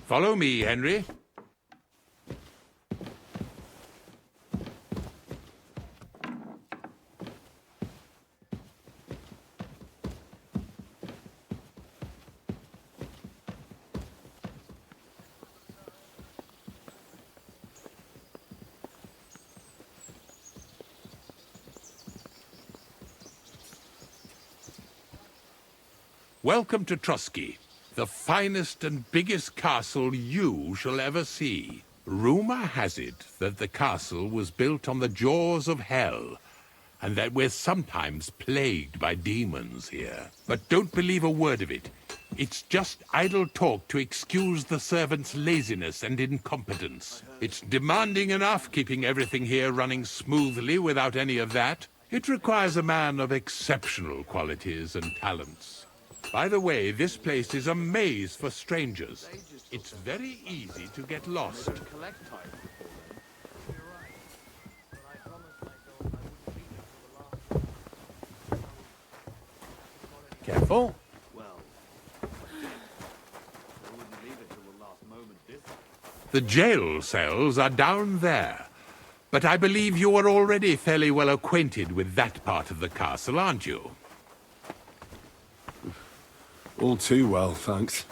Follow me, Henry. Welcome to Trusky, the finest and biggest castle you shall ever see. Rumor has it that the castle was built on the jaws of hell, and that we're sometimes plagued by demons here. But don't believe a word of it. It's just idle talk to excuse the servants' laziness and incompetence. It's demanding enough keeping everything here running smoothly without any of that. It requires a man of exceptional qualities and talents. By the way, this place is a maze for strangers. It's very easy to get lost. Careful. The jail cells are down there. But I believe you are already fairly well acquainted with that part of the castle, aren't you? All too well, thanks.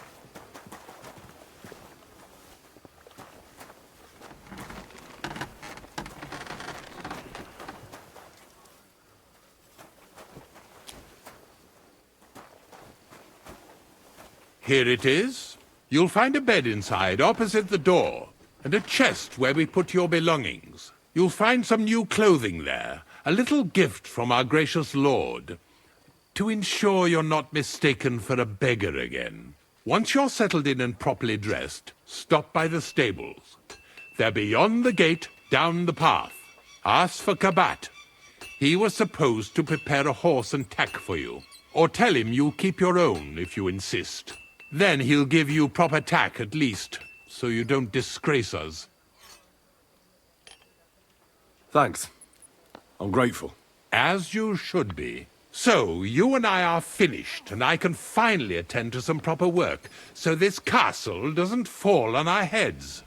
Here it is. You'll find a bed inside, opposite the door, and a chest where we put your belongings. You'll find some new clothing there, a little gift from our gracious lord, to ensure you're not mistaken for a beggar again. Once you're settled in and properly dressed, stop by the stables. They're beyond the gate, down the path. Ask for Kabat. He was supposed to prepare a horse and tack for you. Or tell him you'll keep your own if you insist. Then he'll give you proper tack at least, so you don't disgrace us. Thanks. I'm grateful. As you should be. So, you and I are finished, and I can finally attend to some proper work, so this castle doesn't fall on our heads.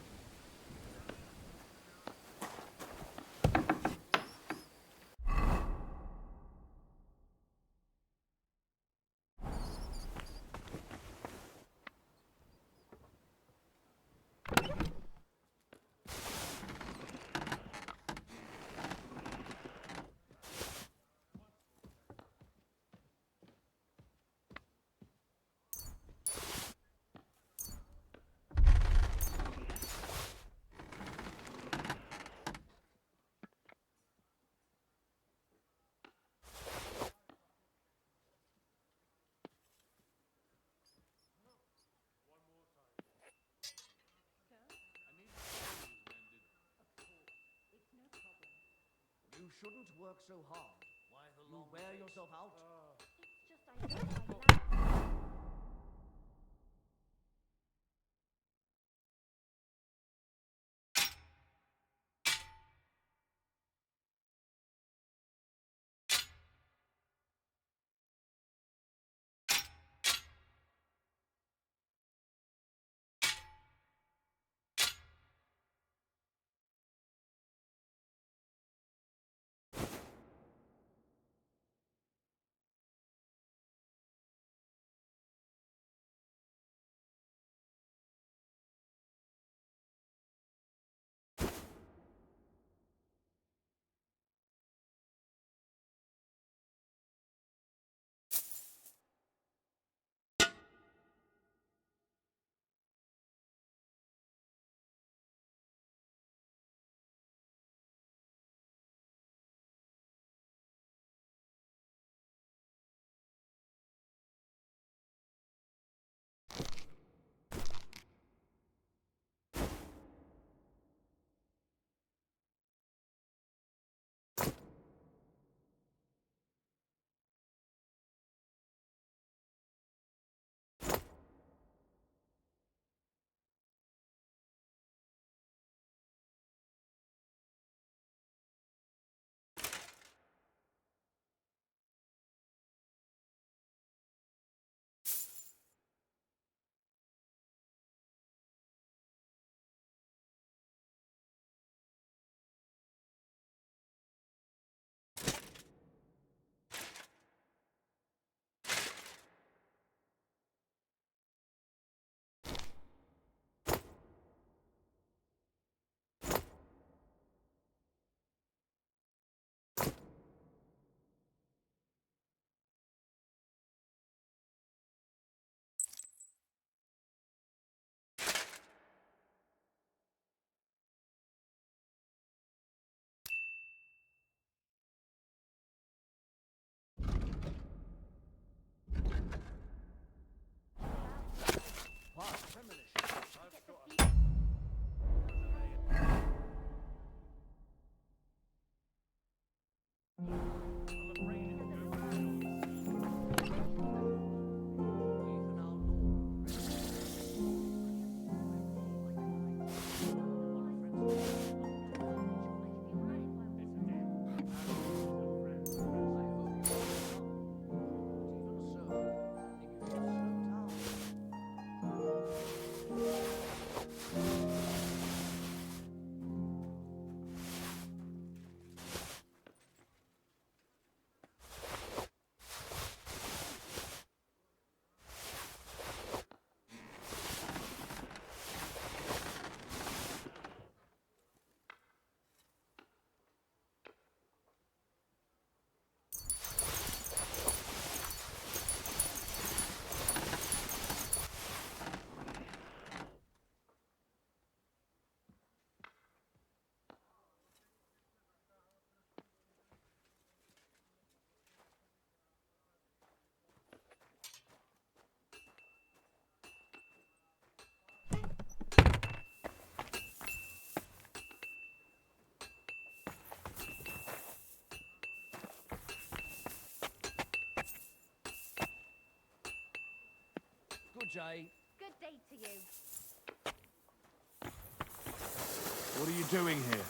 You shouldn't work so hard. You wear yourself out. Jay. Good day to you. What are you doing here?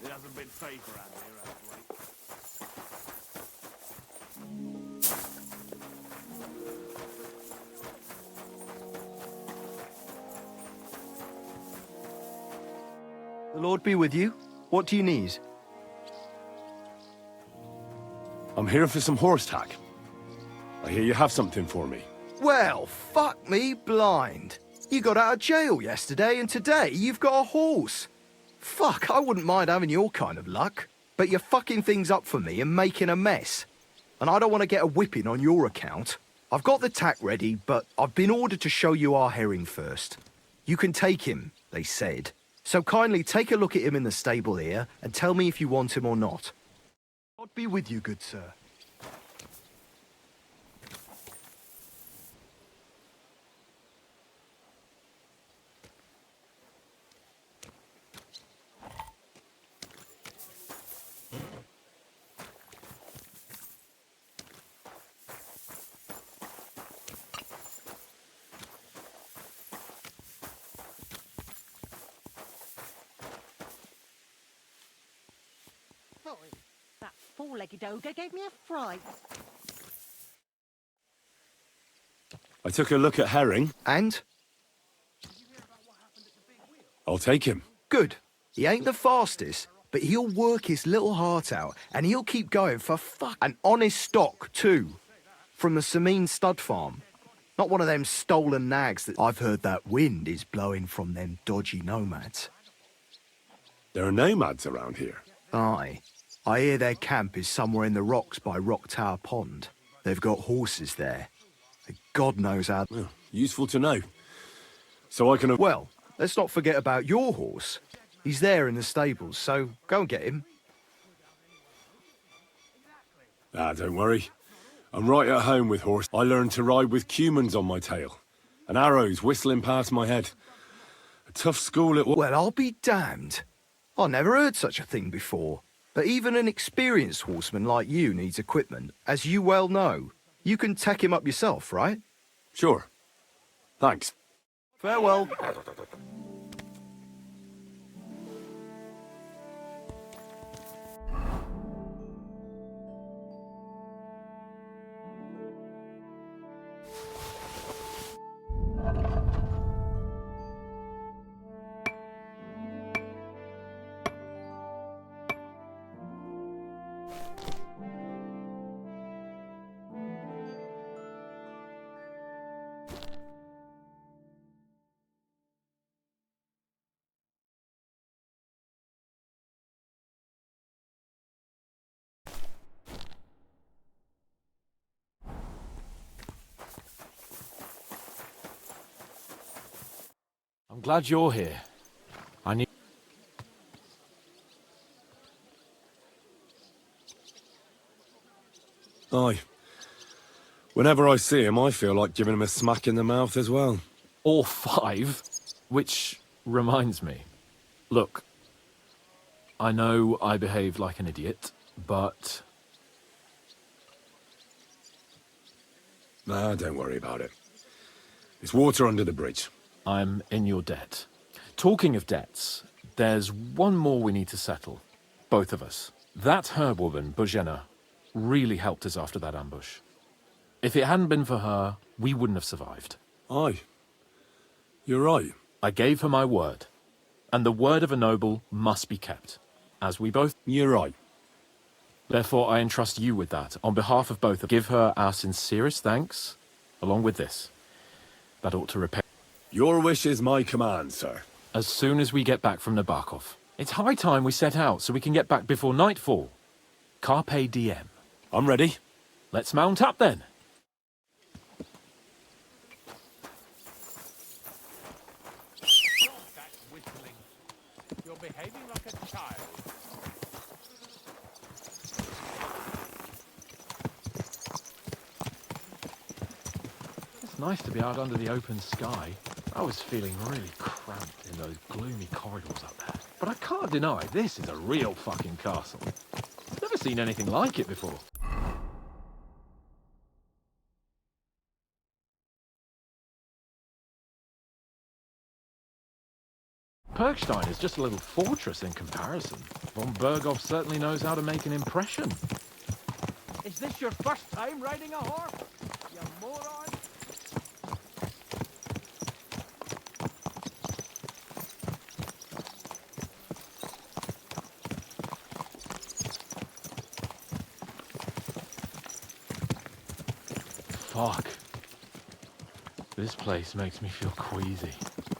It hasn't been safe around here, has it, mate? The Lord be with you. What do you need? I'm here for some horse tack. I hear you have something for me. Well, fuck me blind. You got out of jail yesterday and today you've got a horse. Fuck, I wouldn't mind having your kind of luck. But you're fucking things up for me and making a mess. And I don't want to get a whipping on your account. I've got the tack ready, but I've been ordered to show you our herring first. You can take him, they said. So kindly take a look at him in the stable here and tell me if you want him or not. God be with you, good sir. That four-legged ogre gave me a fright. I took a look at herring. And? I'll take him. Good. He ain't the fastest, but he'll work his little heart out, and he'll keep going for an honest stock, too. From the Sameen stud farm. Not one of them stolen nags that I've heard that wind is blowing from them dodgy nomads. There are nomads around here. Aye. I hear their camp is somewhere in the rocks by Rock Tower Pond. They've got horses there. God knows how... Well, useful to know. So I can... Well, let's not forget about your horse. He's there in the stables, so go and get him. Don't worry. I'm right at home with horse. I learned to ride with cumans on my tail. And arrows whistling past my head. A tough school it was. Well, I'll be damned. I never heard such a thing before. But even an experienced horseman like you needs equipment, as you well know. You can tack him up yourself, right? Sure. Thanks. Farewell. I'm glad you're here. I need... Aye. Whenever I see him, I feel like giving him a smack in the mouth as well. Or 5, which reminds me. Look, I know I behaved like an idiot, but... Nah, don't worry about it. It's water under the bridge. I'm in your debt. Talking of debts, there's one more we need to settle. Both of us. That herb-woman, Bojena, really helped us after that ambush. If it hadn't been for her, we wouldn't have survived. Aye. You're right. I gave her my word. And the word of a noble must be kept. As we both... You're right. Therefore, I entrust you with that. On behalf of both of us, give her our sincerest thanks, along with this. That ought to repay... Your wish is my command, sir. As soon as we get back from Nabokov. It's high time we set out so we can get back before nightfall. Carpe diem. I'm ready. Let's mount up then. That's whistling. You're behaving like a child. It's nice to be out under the open sky. I was feeling really cramped in those gloomy corridors up there. But I can't deny, this is a real fucking castle. I've never seen anything like it before. Perkstein is just a little fortress in comparison. Von Berghoff certainly knows how to make an impression. Is this your first time riding a horse? You moron! Fuck. This place makes me feel queasy.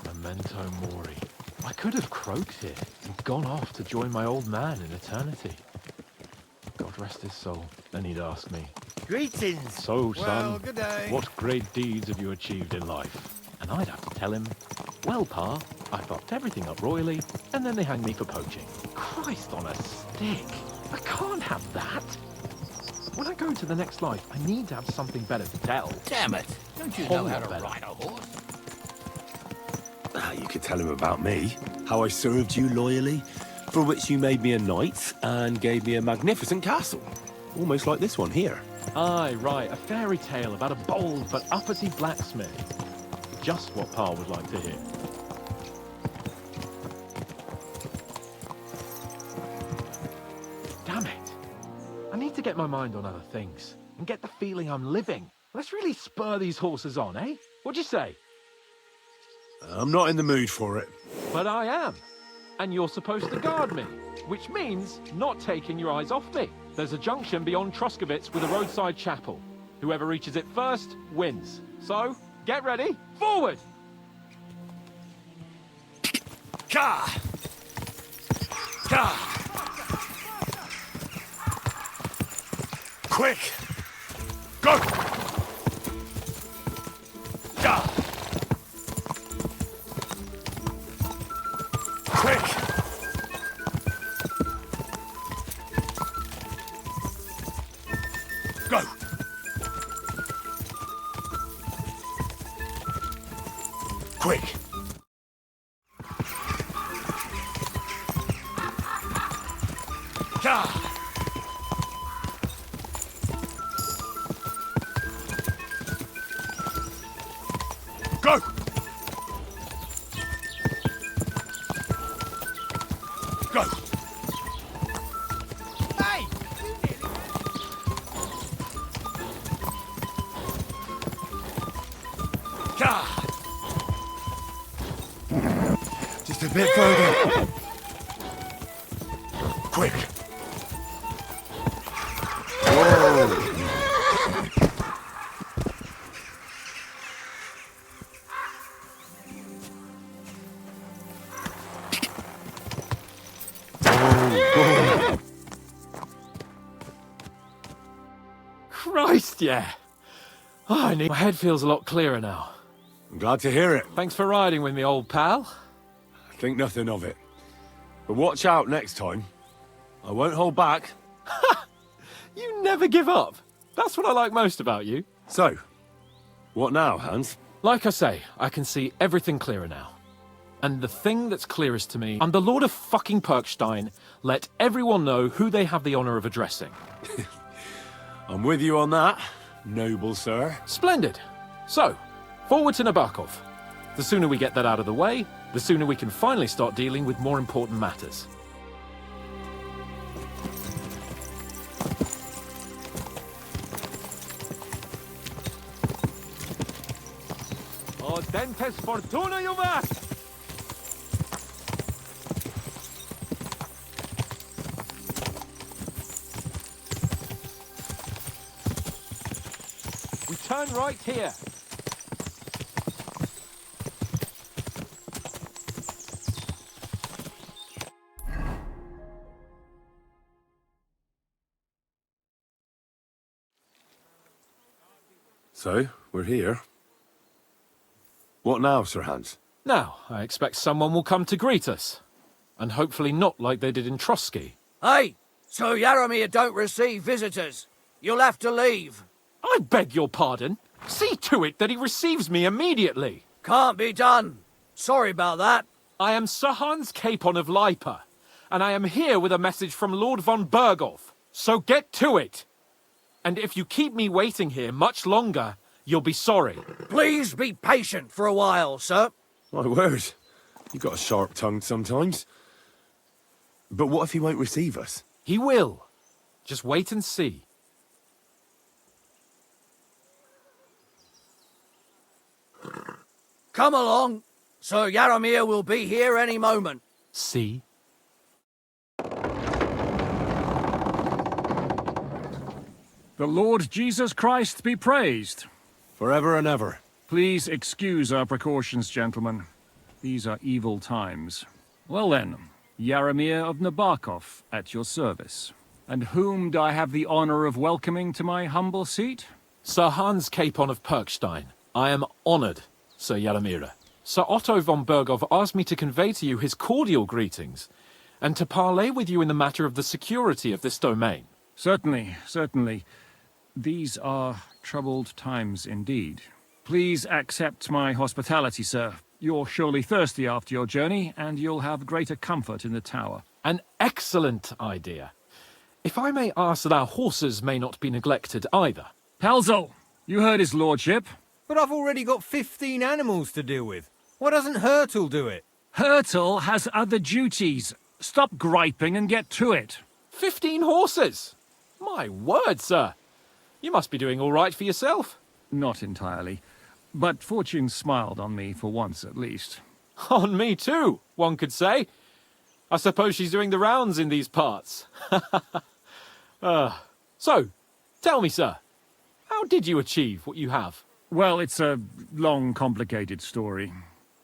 Memento mori. I could have croaked here and gone off to join my old man in eternity. God rest his soul. Then he'd ask me, Greetings. "So, son, Well, good day. what great deeds have you achieved in life?" And I'd have to tell him, "Well, Pa, I fucked everything up royally, and then they hanged me for poaching." Christ on a stick. I can't have that. When I go into the next life, I need to have something better to tell. Damn it. Don't you know how to ride a horse? You could tell him about me, how I served you loyally, for which you made me a knight and gave me a magnificent castle. Almost like this one here. Aye, right, a fairy tale about a bold but uppity blacksmith. Just what Pa would like to hear. Damn it. I need to get my mind on other things and get the feeling I'm living. Let's really spur these horses on, eh? What'd you say? I'm not in the mood for it. But I am. And you're supposed to guard me, which means not taking your eyes off me. There's a junction beyond Truskovitz with a roadside chapel. Whoever reaches it first wins. So, get ready, forward! Ka! Ka! Quick! Go! Ka! Quick! Go! Quick! Ka! Go! Go! Hey! Ka! Just a bit further. Quick! Christ, yeah. Oh, my head feels a lot clearer now. I'm glad to hear it. Thanks for riding with me, old pal. Think nothing of it. But watch out next time. I won't hold back. You never give up. That's what I like most about you. So, what now, Hans? Like I say, I can see everything clearer now. And the thing that's clearest to me, I'm the Lord of fucking Perkstein. Let everyone know who they have the honor of addressing. I'm with you on that, noble sir. Splendid. So, forward to Nabokov. The sooner we get that out of the way, the sooner we can finally start dealing with more important matters. Dentes fortuna juvat! We turn right here. So, we're here. What now, Sir Hans? Now, I expect someone will come to greet us. And hopefully not like they did in Trotsky. Hey, so Yaromir don't receive visitors. You'll have to leave. I beg your pardon. See to it that he receives me immediately. Can't be done. Sorry about that. I am Sir Hans Capon of Lipa, and I am here with a message from Lord von Berghoff. So get to it. And if you keep me waiting here much longer, you'll be sorry. Please be patient for a while, sir. My word. You got a sharp tongue sometimes. But what if he won't receive us? He will. Just wait and see. Come along. Sir Yaramir will be here any moment. See? The Lord Jesus Christ be praised. Forever and ever. Please excuse our precautions, gentlemen. These are evil times. Well then, Yaramir of Nabokov at your service. And whom do I have the honor of welcoming to my humble seat? Sir Hans Capon of Perkstein. I am honored, Sir Yaramira. Sir Otto von Berghoff asked me to convey to you his cordial greetings, and to parley with you in the matter of the security of this domain. Certainly, certainly. These are troubled times indeed. Please accept my hospitality, sir. You're surely thirsty after your journey, and you'll have greater comfort in the tower. An excellent idea. If I may ask that our horses may not be neglected either. Pelzel, you heard his lordship. But I've already got 15 animals to deal with. Why doesn't Hurtle do it? Hurtle has other duties. Stop griping and get to it. 15 horses! My word, sir. You must be doing all right for yourself. Not entirely. But fortune smiled on me for once at least. On me too, one could say. I suppose she's doing the rounds in these parts. So, tell me, sir, how did you achieve what you have? Well, it's a long, complicated story.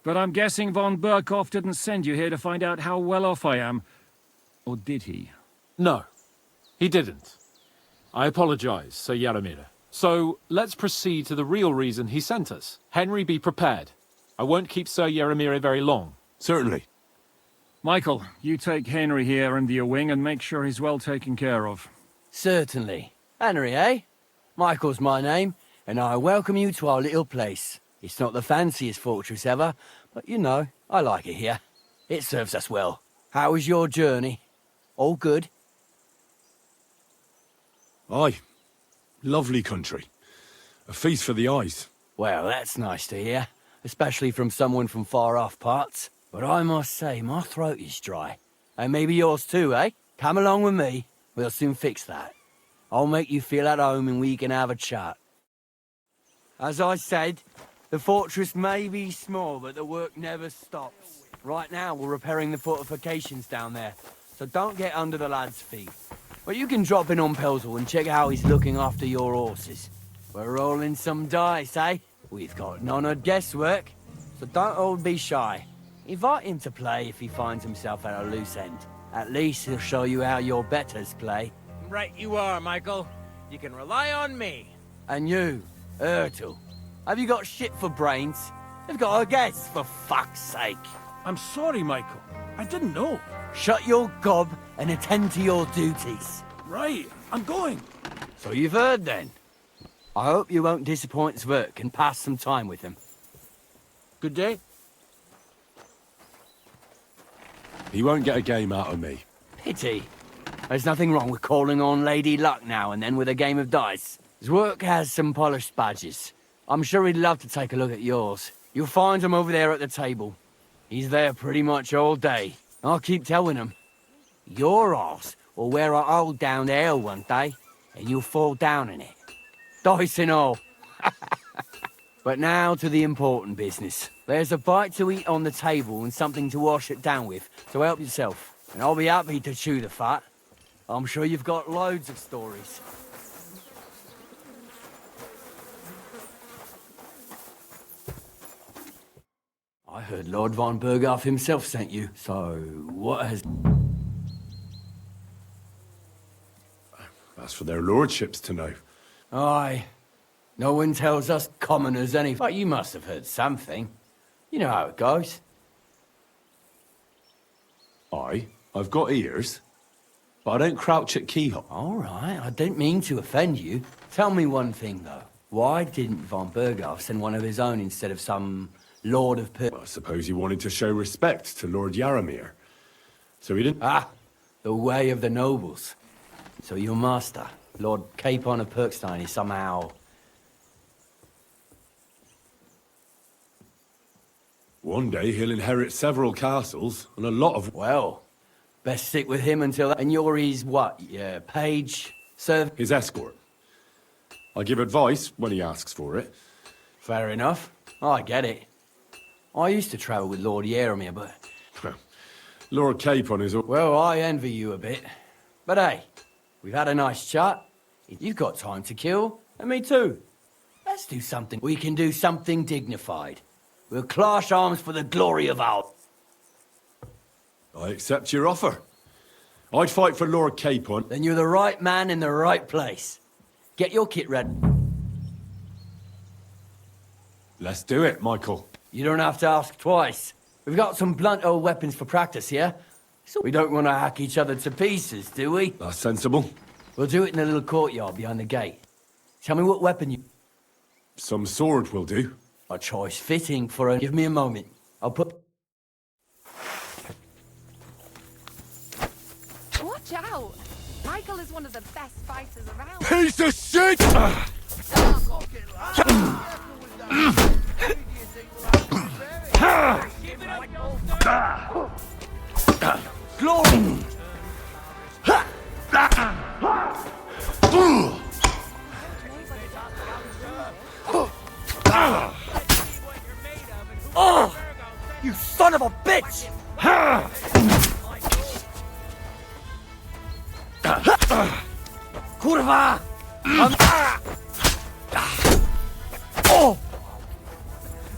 But I'm guessing von Berghoff didn't send you here to find out how well off I am. Or did he? No, he didn't. I apologize, Sir Yaramira. So, let's proceed to the real reason he sent us. Henry, be prepared. I won't keep Sir Yaramira very long. Certainly. Michael, you take Henry here under your wing and make sure he's well taken care of. Certainly. Henry, eh? Michael's my name, and I welcome you to our little place. It's not the fanciest fortress ever, but you know, I like it here. It serves us well. How was your journey? All good? Aye. Lovely country. A feast for the eyes. Well, that's nice to hear, especially from someone from far-off parts. But I must say, my throat is dry. And maybe yours too, eh? Come along with me. We'll soon fix that. I'll make you feel at home and we can have a chat. As I said, the fortress may be small, but the work never stops. Right now, we're repairing the fortifications down there, so don't get under the lad's feet. But you can drop in on Pelzel and check how he's looking after your horses. We're rolling some dice, eh? We've got none of guesswork, so don't all be shy. Invite him to play if he finds himself at a loose end. At least he'll show you how your betters play. Right you are, Michael. You can rely on me. And you, Ertl, have you got shit for brains? You've got a guess, for fuck's sake. I'm sorry, Michael. I didn't know. Shut your gob and attend to your duties. Right, I'm going. So you've heard then. I hope you won't disappoint Zwerk and pass some time with him. Good day. He won't get a game out of me. Pity. There's nothing wrong with calling on Lady Luck now and then with a game of dice. Zwerk has some polished badges. I'm sure he'd love to take a look at yours. You'll find him over there at the table. He's there pretty much all day. I'll keep telling him. Your arse will wear a hole down the ale one day, and you'll fall down in it. Dice and all. But now to the important business. There's a bite to eat on the table and something to wash it down with, so help yourself. And I'll be happy to chew the fat. I'm sure you've got loads of stories. I heard Lord von Berghoff himself sent you, so what has... That's for their lordships to know. Aye. No one tells us commoners anything. But you must have heard something. You know how it goes. Aye, I've got ears, but I don't crouch at keyhole. All right, I didn't mean to offend you. Tell me one thing, though. Why didn't von Berghoff send one of his own instead of some Lord of I suppose he wanted to show respect to Lord Yaramir. So he didn't... Ah, the way of the nobles. So your master, Lord Capon of Perkstein, is somehow... One day he'll inherit several castles and a lot of... Well, best stick with him until... And you're his, what, yeah, page? Serv... his escort. I give advice when he asks for it. Fair enough. I get it. I used to travel with Lord Yeremir, but... Lord Capon is... Well, I envy you a bit. But hey, we've had a nice chat. You've got time to kill, and me too. Let's do something. We can do something dignified. We'll clash arms for the glory of our... I accept your offer. I'd fight for Lord Capon. Then you're the right man in the right place. Get your kit ready. Let's do it, Michael. You don't have to ask twice. We've got some blunt old weapons for practice here. So we don't want to hack each other to pieces, do we? That's sensible. We'll do it in a little courtyard behind the gate. Tell me what weapon you... Some sword will do. A choice fitting for a... Give me a moment. I'll put... Watch out! Michael is one of the best fighters around. Piece of shit! Glory! Oh! You son of a bitch! Kurwa! Oh!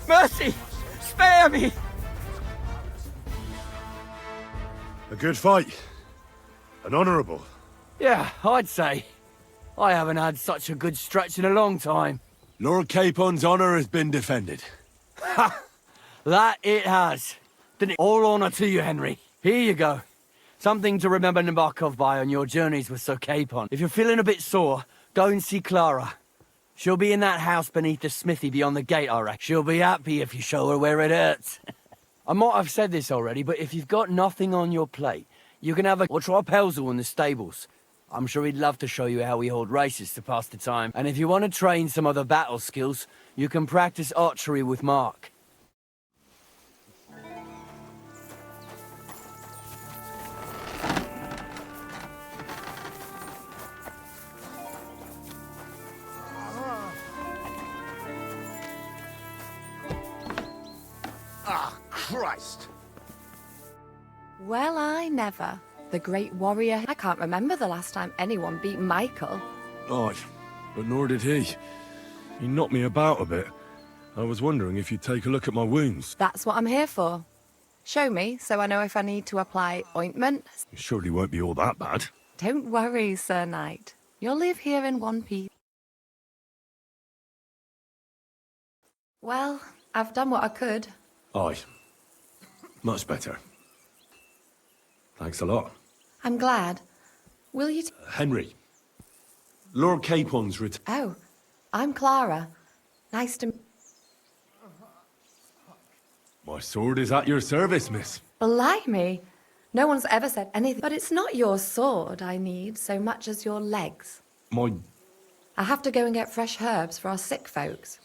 Mercy! Spare me! A good fight. An honourable. Yeah, I'd say. I haven't had such a good stretch in a long time. Lord Capon's honour has been defended. Ha! That it has. Didn't it? All honour to you, Henry. Here you go. Something to remember Nabokov by on your journeys with Sir Capon. If you're feeling a bit sore, go and see Clara. She'll be in that house beneath the smithy beyond the gate, I reckon. She'll be happy if you show her where it hurts. I might have said this already, but if you've got nothing on your plate, you can have a... Or try Pelzel in the stables. I'm sure he'd love to show you how we hold races to pass the time. And if you want to train some other battle skills, you can practice archery with Mark. Christ! Well, I never. The great warrior. I can't remember the last time anyone beat Michael. Aye, but nor did he. He knocked me about a bit. I was wondering if you'd take a look at my wounds. That's what I'm here for. Show me, so I know if I need to apply ointment. It surely won't be all that bad. Don't worry, Sir Knight. You'll live here in one piece. Well, I've done what I could. Aye. Much better. Thanks a lot. I'm glad. Will you... Henry. Lord Capon's Oh, I'm Clara. Nice to... My sword is at your service, miss. Blimey. No one's ever said anything. But it's not your sword I need so much as your legs. My... I have to go and get fresh herbs for our sick folks.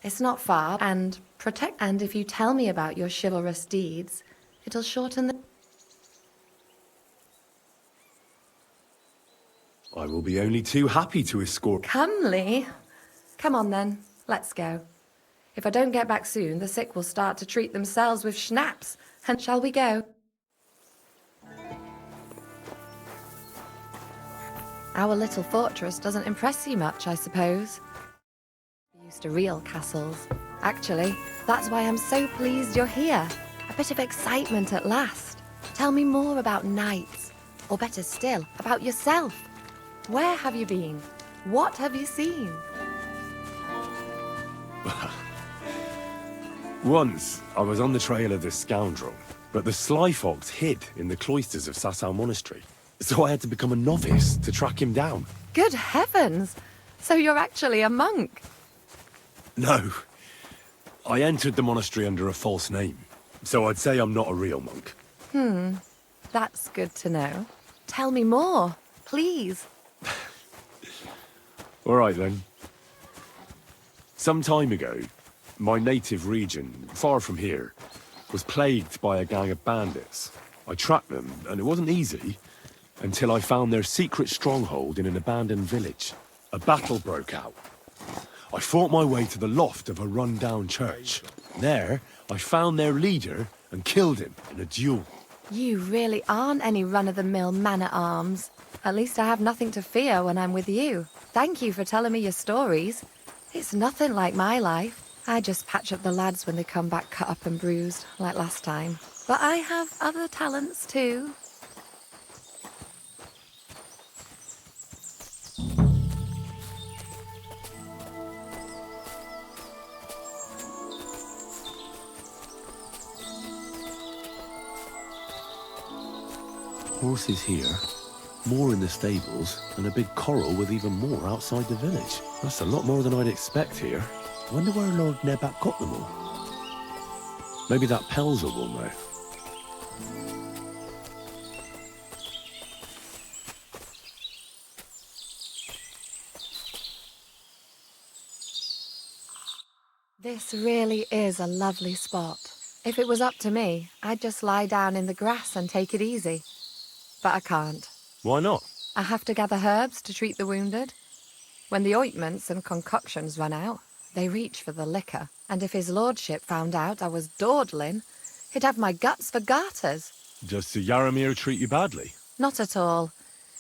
It's not far, and protect... And if you tell me about your chivalrous deeds, it'll shorten the... I will be only too happy to escort... Comely. Come on then, let's go. If I don't get back soon, the sick will start to treat themselves with schnapps. And shall we go? Our little fortress doesn't impress you much, I suppose. We're used to real castles. Actually, that's why I'm so pleased you're here. A bit of excitement at last. Tell me more about knights. Or better still, about yourself. Where have you been? What have you seen? Once, I was on the trail of this scoundrel, but the sly fox hid in the cloisters of Sasau Monastery. So I had to become a novice to track him down. Good heavens! So you're actually a monk? No. I entered the monastery under a false name, so I'd say I'm not a real monk. That's good to know. Tell me more, please. All right, then. Some time ago, my native region, far from here, was plagued by a gang of bandits. I tracked them, and it wasn't easy, until I found their secret stronghold in an abandoned village. A battle broke out. I fought my way to the loft of a run-down church. There, I found their leader and killed him in a duel. You really aren't any run-of-the-mill man-at-arms. At least I have nothing to fear when I'm with you. Thank you for telling me your stories. It's nothing like my life. I just patch up the lads when they come back cut up and bruised, like last time. But I have other talents too. Horses here, more in the stables, and a big corral with even more outside the village. That's a lot more than I'd expect here. Wonder where Lord Nebat got them all. Maybe that Pelzer will know. This really is a lovely spot. If it was up to me, I'd just lie down in the grass and take it easy. But I can't. Why not? I have to gather herbs to treat the wounded. When the ointments and concoctions run out, they reach for the liquor. And if his lordship found out I was dawdling, he'd have my guts for garters. Does Sir Yaramir treat you badly? Not at all.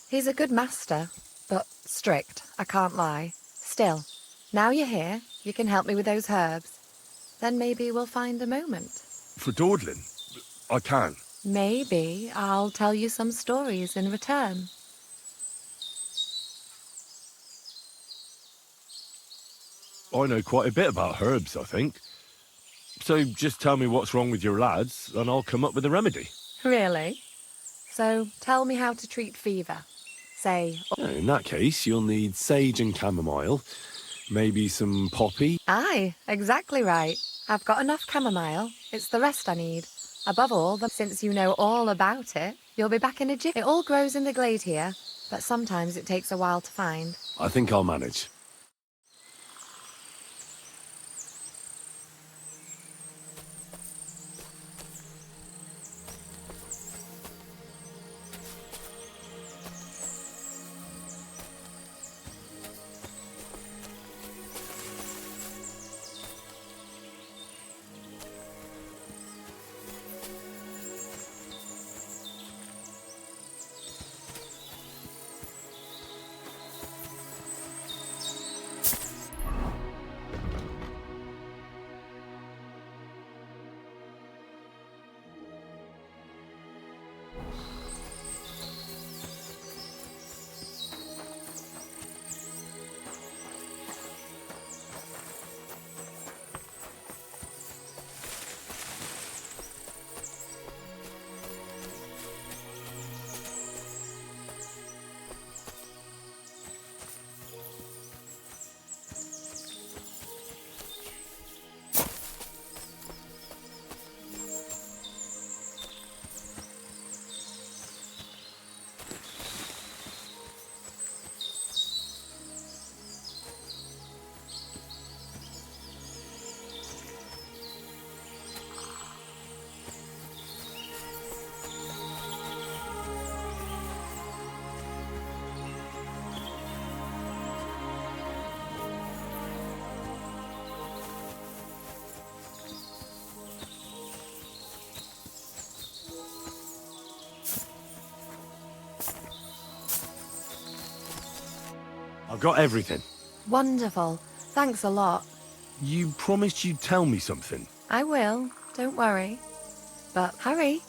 He's a good master, but strict, I can't lie. Still, now you're here, you can help me with those herbs. Then maybe we'll find a moment. For dawdling? I can. Maybe I'll tell you some stories in return. I know quite a bit about herbs, I think. So just tell me what's wrong with your lads, and I'll come up with a remedy. Really? So tell me how to treat fever. Say... In that case, you'll need sage and chamomile, maybe some poppy. Aye, exactly right. I've got enough chamomile. It's the rest I need. Above all, since you know all about it, you'll be back in a jiff. It all grows in the glade here, but sometimes it takes a while to find. I think I'll manage. I've got everything. Wonderful. Thanks a lot. You promised you'd tell me something. I will. Don't worry. But hurry.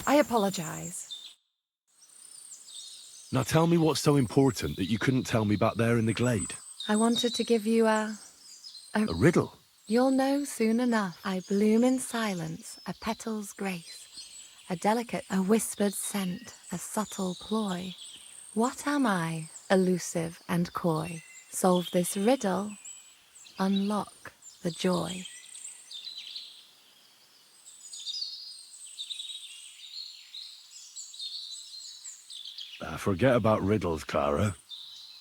I apologize. Now tell me what's so important that you couldn't tell me back there in the glade. I wanted to give you a A riddle? You'll know soon enough. I bloom in silence, a petal's grace, a delicate, a whispered scent, a subtle ploy. What am I, elusive and coy? Solve this riddle, unlock the joy. Forget about riddles, Clara.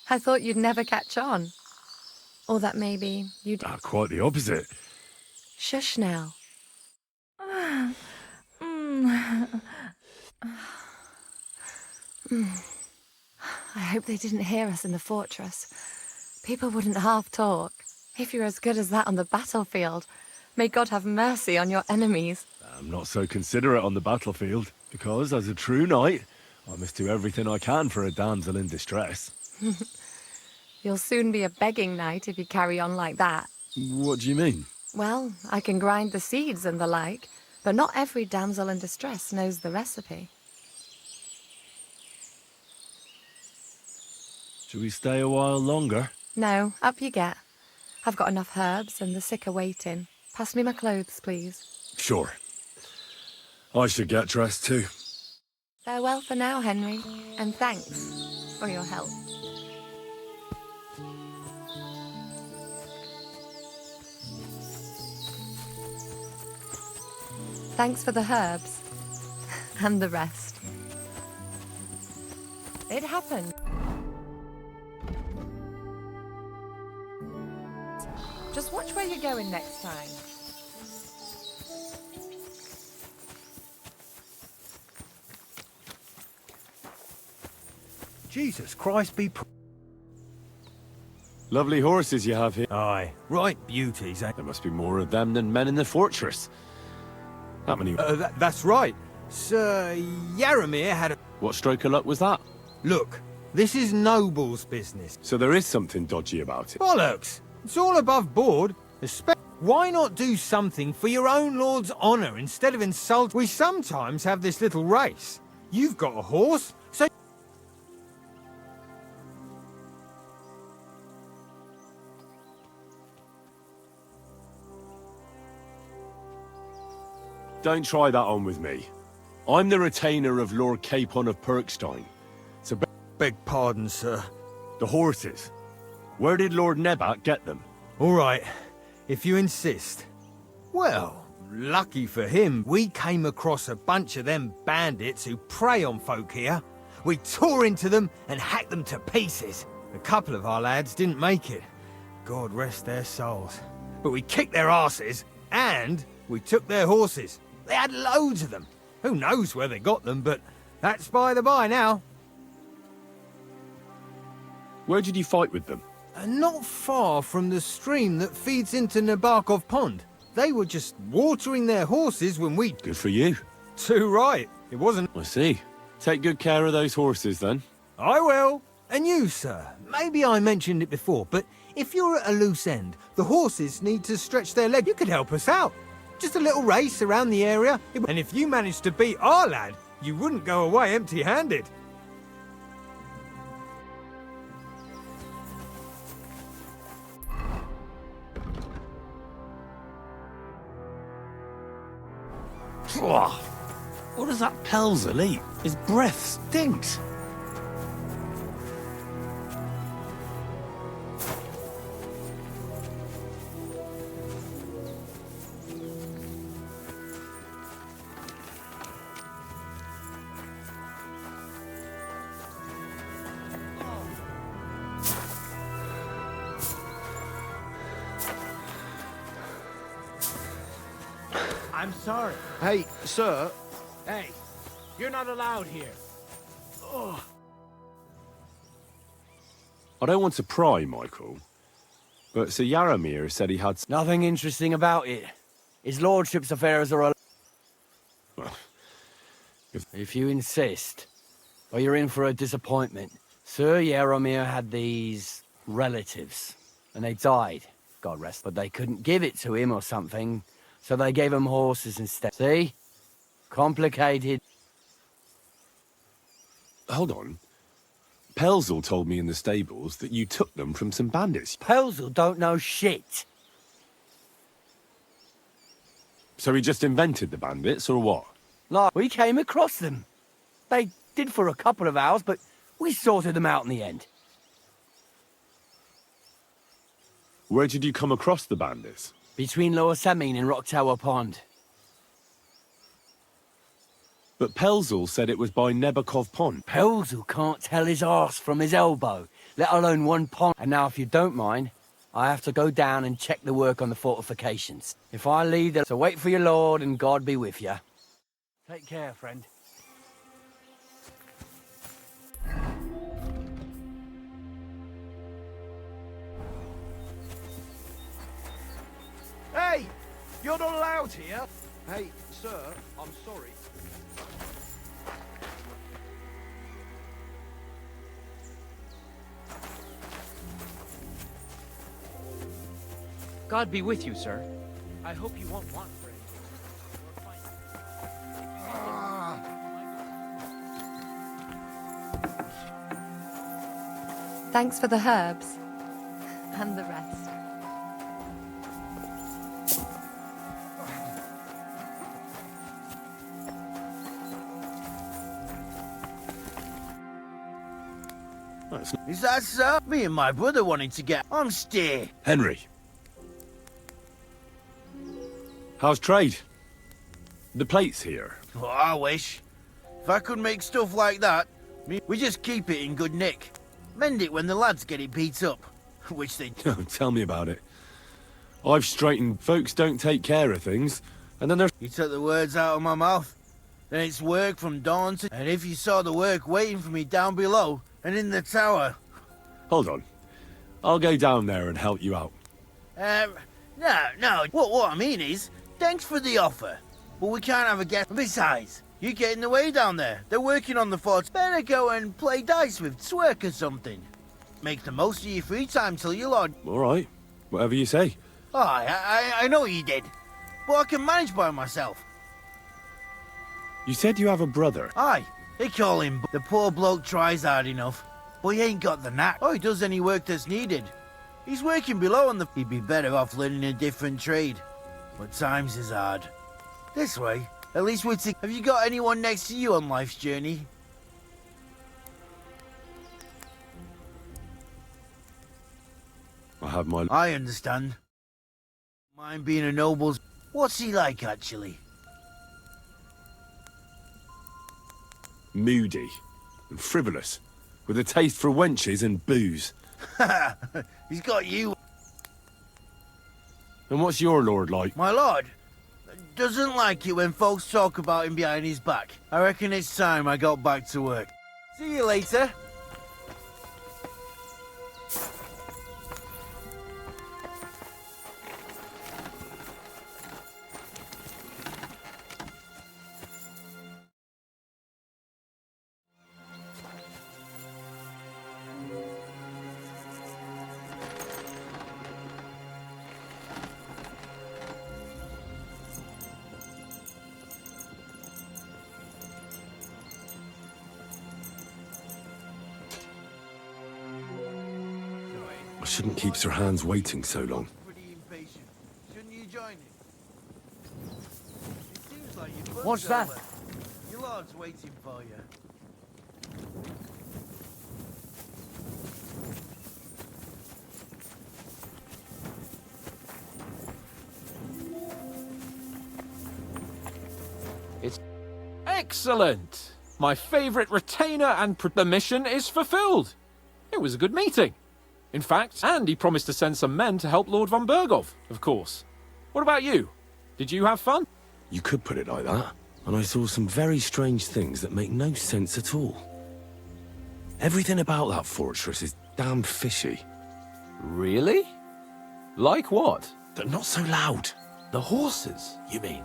I thought you'd never catch on. Or that maybe you'd... Quite the opposite. Shush now. I hope they didn't hear us in the fortress. People wouldn't half talk. If you're as good as that on the battlefield, may God have mercy on your enemies. I'm not so considerate on the battlefield, because as a true knight, I must do everything I can for a damsel in distress. You'll soon be a begging knight if you carry on like that. What do you mean? Well, I can grind the seeds and the like, but not every damsel in distress knows the recipe. Shall we stay a while longer? No, up you get. I've got enough herbs and the sick are waiting. Pass me my clothes, please. Sure. I should get dressed too. Farewell for now, Henry, and thanks for your help. Thanks for the herbs. And the rest. It happened. Just watch where you're going next time. Jesus Christ be... Lovely horses you have here. Aye, right beauties, eh? There must be more of them than men in the fortress. That many... That's right. Sir Yaramir had a... What stroke of luck was that? Look, this is Noble's business. So there is something dodgy about it. Bollocks! It's all above board. Why not do something for your own lord's honour instead of insult? We sometimes have this little race. You've got a horse, so... Don't try that on with me. I'm the retainer of Lord Capon of Perkstein. So Beg pardon, sir. the horses. Where did Lord Nebat get them? All right, if you insist. Well, lucky for him, we came across a bunch of them bandits who prey on folk here. We tore into them and hacked them to pieces. A couple of our lads didn't make it. God rest their souls. But we kicked their asses, and we took their horses. They had loads of them. Who knows where they got them, but that's by the by now. Where did you fight with them? Not far from the stream that feeds into Nabokov Pond. They were just watering their horses when we... Good for you. Too right. It wasn't... I see. Take good care of those horses, then. I will. And you, sir. Maybe I mentioned it before, but if you're at a loose end, the horses need to stretch their legs. You could help us out. Just a little race around the area. And if you managed to beat our lad, you wouldn't go away empty-handed. What does that Pelzel eat? His breath stinks. I'm sorry. Hey, sir. Hey, you're not allowed here. I don't want to pry, Michael, but Sir Yaramir said he had... Nothing interesting about it. His lordship's affairs are all... Well, If you insist, or you're in for a disappointment. Sir Yaramir had these relatives, and they died, God rest. But they couldn't give it to him or something, so they gave him horses instead. See? Complicated. Hold on. Pelzel told me in the stables that you took them from some bandits. Pelzel don't know shit. So he just invented the bandits, or what? Like, we came across them. They did for a couple of hours, but we sorted them out in the end. Where did you come across the bandits? Between Lower Samine and Rock Tower Pond. But Pelzel said it was by Nebakov Pond. Pelzel can't tell his arse from his elbow, let alone one pond. And now, if you don't mind, I have to go down and check the work on the fortifications. If I leave them, so wait for your lord and God be with you. Take care, friend. Hey! You're not allowed here! Hey, sir, I'm sorry. God be with you, sir. I hope you won't want for anything. Thanks for the herbs. And the rest. Is that so? Me and my brother wanted to get on steer. Henry. How's trade? The plate's here. Well, I wish. If I could make stuff like that, we just keep it in good nick. Mend it when the lads get it beat up. Which they do. Tell me about it. I've straightened folks don't take care of things, and then there's... You took the words out of my mouth. Then it's work from dawn to... And if you saw the work waiting for me down below and in the tower... Hold on. I'll go down there and help you out. No. What I mean is, thanks for the offer. But we can't have a guest. Besides, you get in the way down there. They're working on the forts. Better go and play dice with Twerk or something. Make the most of your free time till your lord... All right. Whatever you say. Oh, I know you did. But I can manage by myself. You said you have a brother. Aye, they call him... The poor bloke tries hard enough. But he ain't got the knack. Or he does any work that's needed. He's working below on the... He'd be better off learning a different trade. But times is hard. This way, at least we're Have you got anyone next to you on life's journey? I have my... I understand. Mine being a noble's... What's he like, actually? Moody and frivolous, with a taste for wenches and booze. He's got you. And what's your lord like? My lord doesn't like it when folks talk about him behind his back. I reckon it's time I got back to work. See you later. I shouldn't keep Sir Hans waiting so long. Pretty impatient. Shouldn't you join him? It seems like you've got What's that? somewhere. Your lord's waiting for you. It's excellent. My favorite retainer and the mission is fulfilled. It was a good meeting. In fact, and he promised to send some men to help Lord von Bergov, of course. What about you? Did you have fun? You could put it like that. And I saw some very strange things that make no sense at all. Everything about that fortress is damn fishy. Really? Like what? But not so loud. The horses, you mean?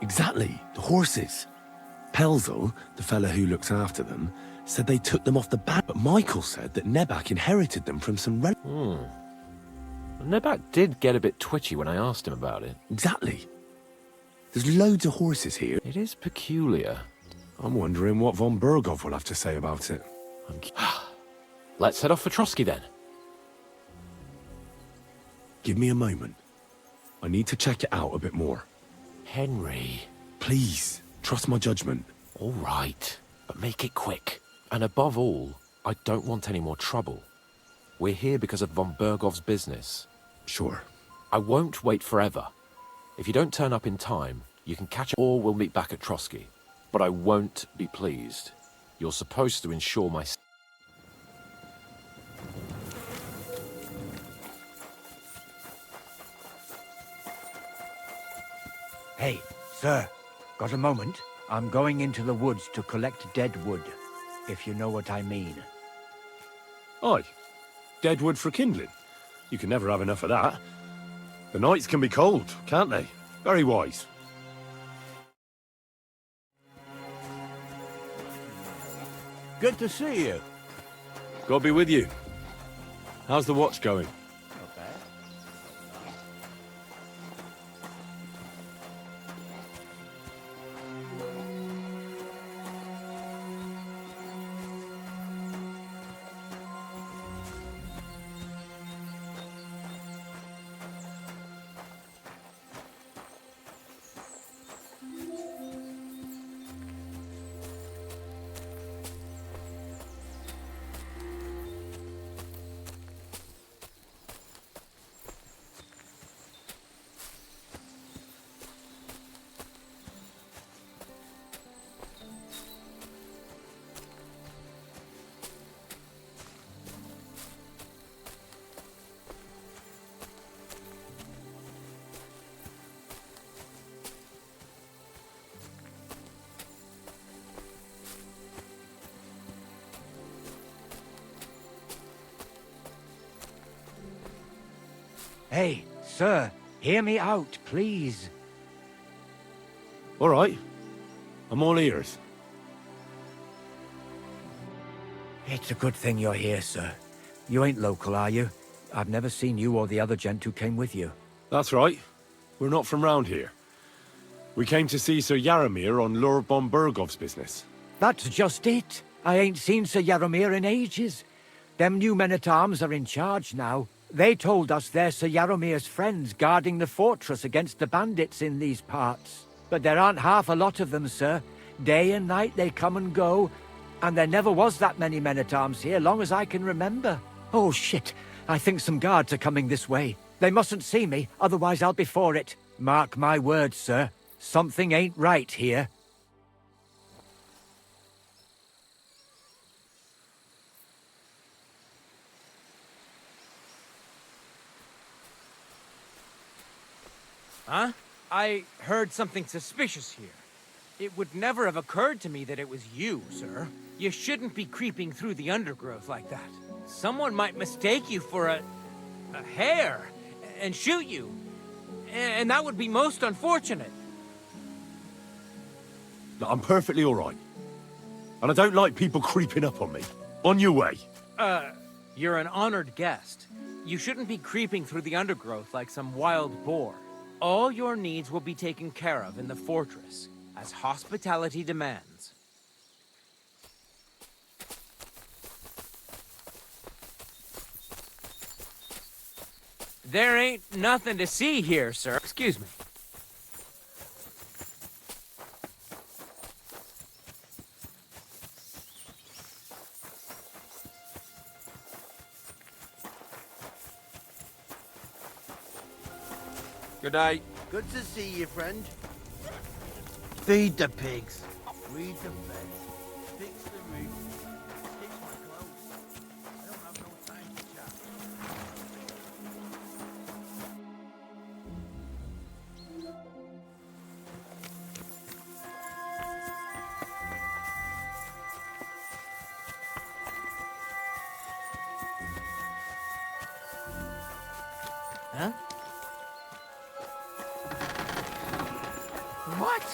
Exactly, the horses. Pelzel, the fella who looks after them, said they took them off the back, but Michael said that Nebak inherited them from some Nebak did get a bit twitchy when I asked him about it. Exactly. There's loads of horses here. It is peculiar. I'm wondering what von Bergov will have to say about it. Let's head off for Trotsky then. Give me a moment. I need to check it out a bit more. Henry. Please, trust my judgment. All right, but make it quick. And above all, I don't want any more trouble. We're here because of von Bergov's business. Sure. I won't wait forever. If you don't turn up in time, you can catch up or we'll meet back at Trotsky. But I won't be pleased. You're supposed to ensure my... Hey, sir, got a moment? I'm going into the woods to collect dead wood, if you know what I mean. Aye. Dead wood for kindling. You can never have enough of that. The nights can be cold, can't they? Very wise. Good to see you. God be with you. How's the watch going? Not bad. Hey, sir, hear me out, please. All right. I'm all ears. It's a good thing you're here, sir. You ain't local, are you? I've never seen you or the other gent who came with you. That's right. We're not from round here. We came to see Sir Yaramir on Lord von Bergov's business. That's just it. I ain't seen Sir Yaramir in ages. Them new men-at-arms are in charge now. They told us they're Sir Yaramir's friends guarding the fortress against the bandits in these parts. But there aren't half a lot of them, sir. Day and night they come and go, and there never was that many men-at-arms here, long as I can remember. Oh, shit. I think some guards are coming this way. They mustn't see me, otherwise I'll be for it. Mark my words, sir. Something ain't right here. Huh? I heard something suspicious here. It would never have occurred to me that it was you, sir. You shouldn't be creeping through the undergrowth like that. Someone might mistake you for a hare and shoot you. And that would be most unfortunate. I'm perfectly all right. And I don't like people creeping up on me. On your way. You're an honored guest. You shouldn't be creeping through the undergrowth like some wild boar. All your needs will be taken care of in the fortress, as hospitality demands. There ain't nothing to see here, sir. Excuse me. Good day. Good to see you, friend. Feed the pigs. Read the beds. Fix the roof. Fix my clothes. I don't have no time to chat. Huh? What?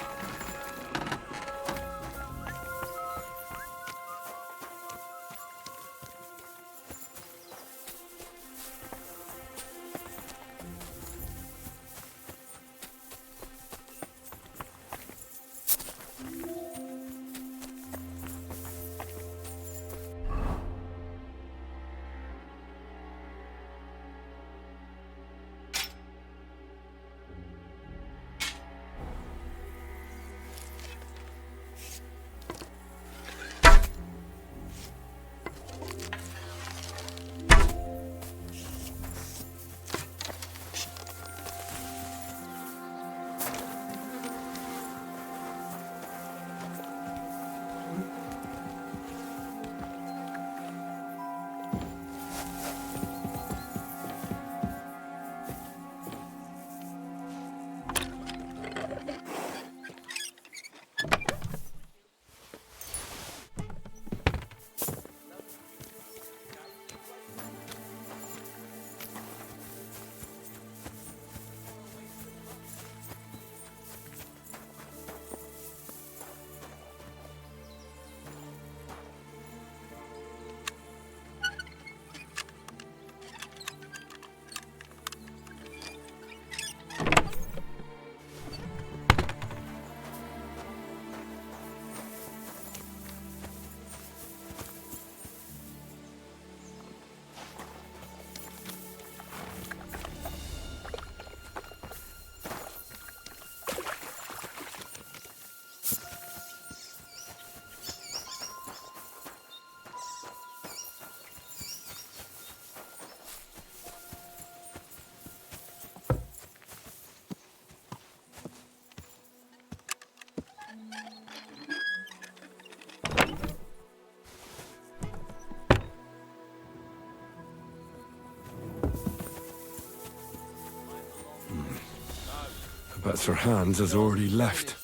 but Sir Hans has already left.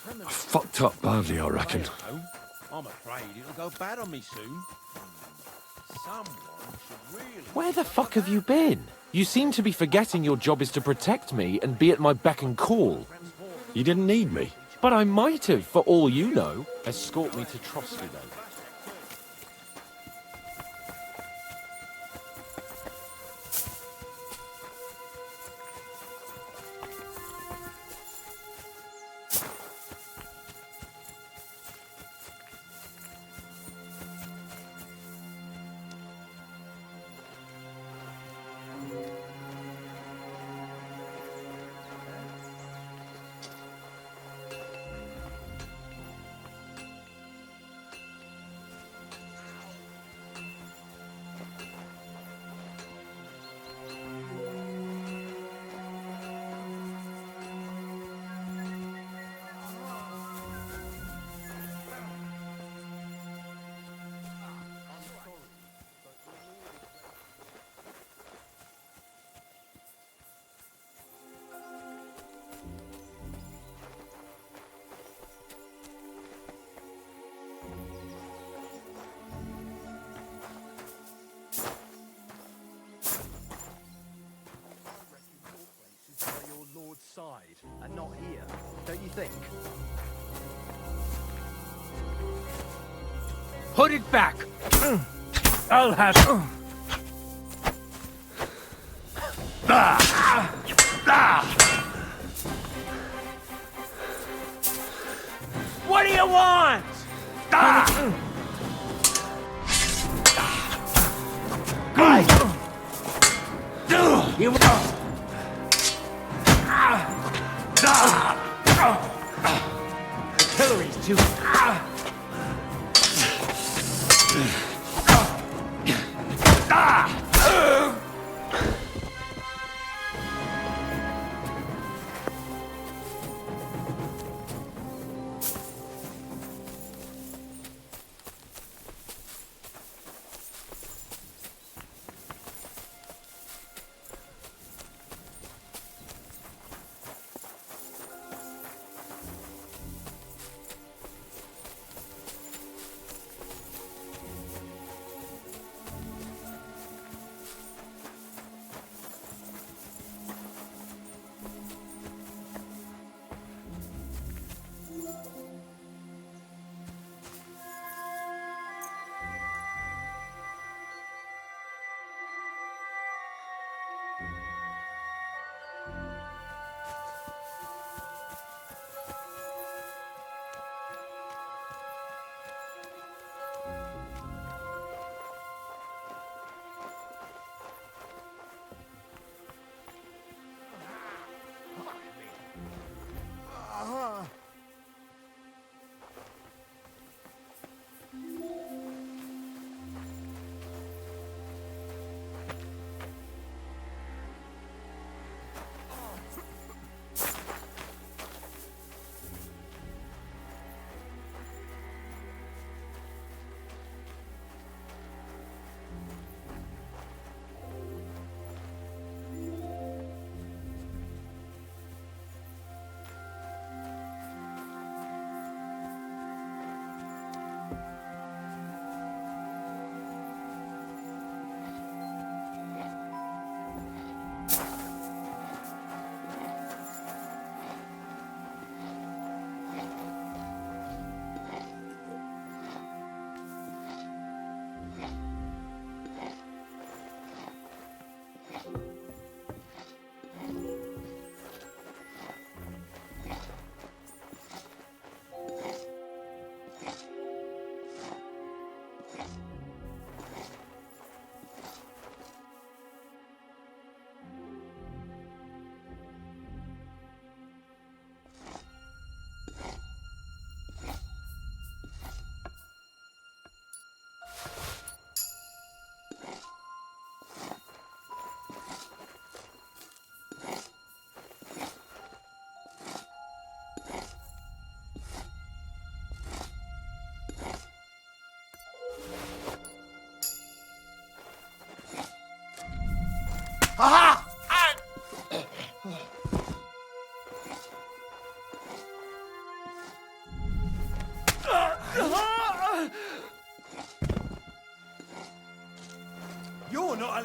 I fucked up badly, I reckon. I'm afraid it'll go bad on me soon. Someone should really... Where the fuck have you been? You seem to be forgetting your job is to protect me and be at my beck and call. You didn't need me. But I might have, for all you know. Escort me to Trotsky, then. Side and not here, don't you think? Put it back! I'll have... What do you want? You... Hillary's too...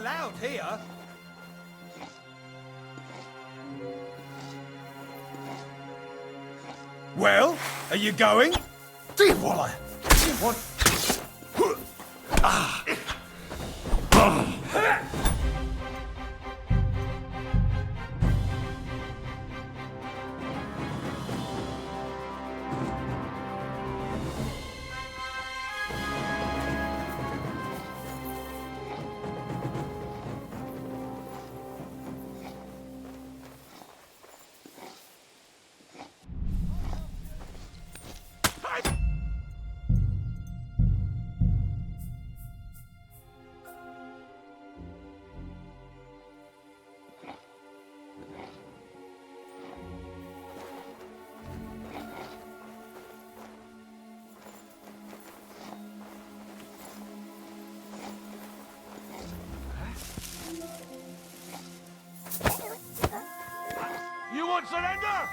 allowed here. Well, are you going? What? You won't surrender?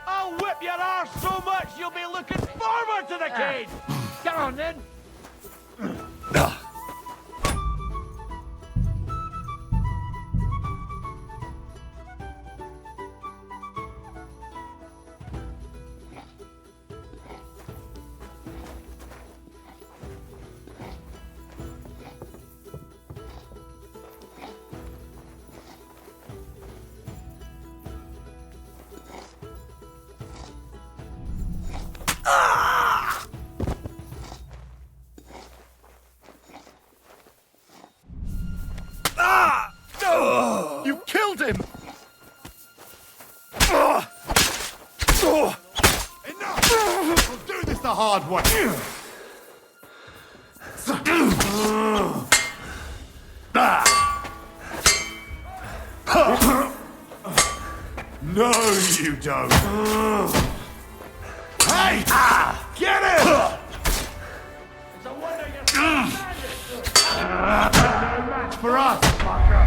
I'll whip your arse so much you'll be looking forward to the cage! Get on then. You killed him! Enough! We'll do this the hard way! No, you don't! Hey! Get him! It's a wonder you're still no match for us, fucker!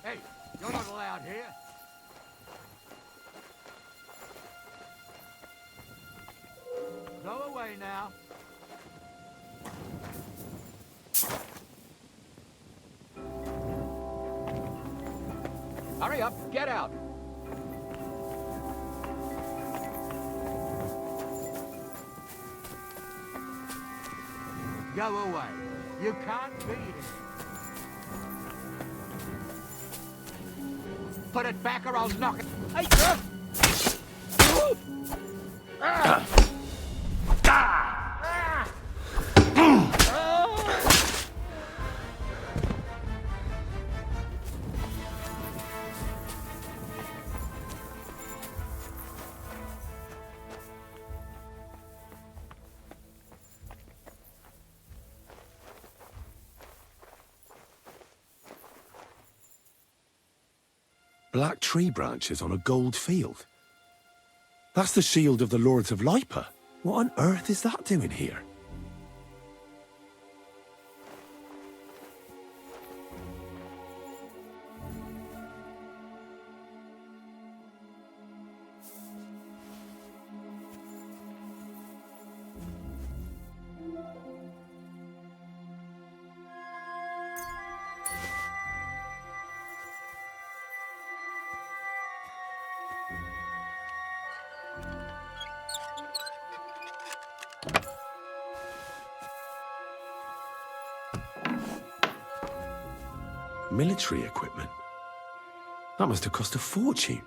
Hey, you're not allowed here. Go away now. Hurry up, get out. Go away. You can't be here. Put it back or I'll knock it. Hey, sir! Black tree branches on a gold field. That's the shield of the Lords of Lipa. What on earth is that doing here? Military equipment. That must have cost a fortune.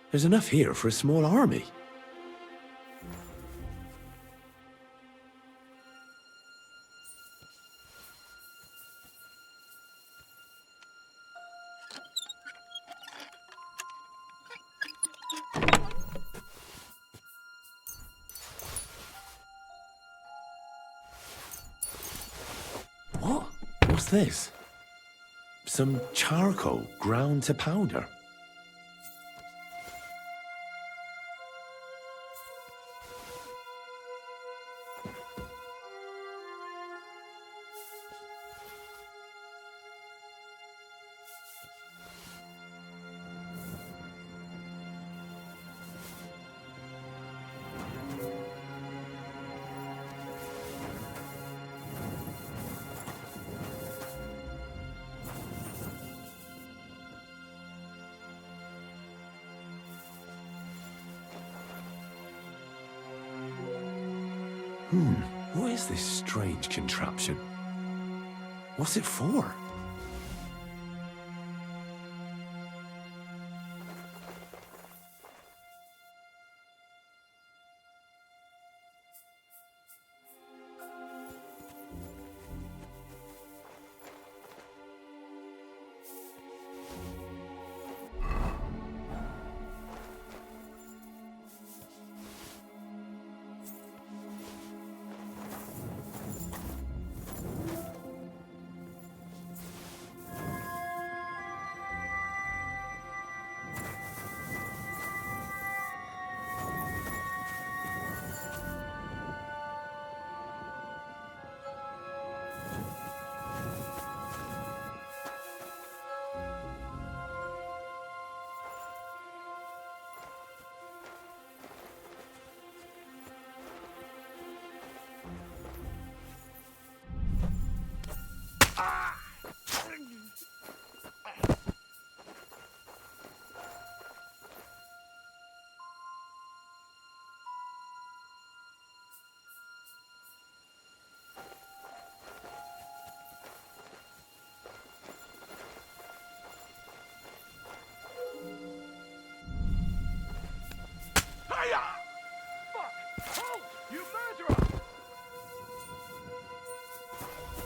There's enough here for a small army. What? What's this? Some charcoal ground to powder. What is this strange contraption? What's it for?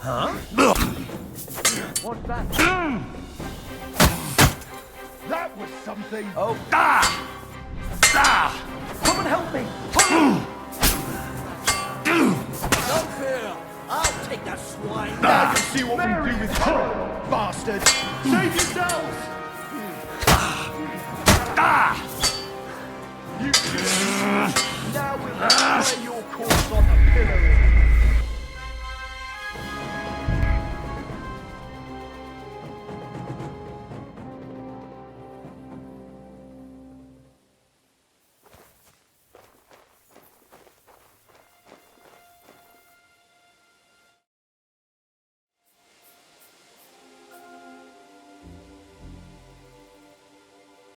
Huh? What's that? That was something. Oh. Come and help me. Don't fear. I'll take that swine. Now you see what we do with her, bastard. Save yourselves.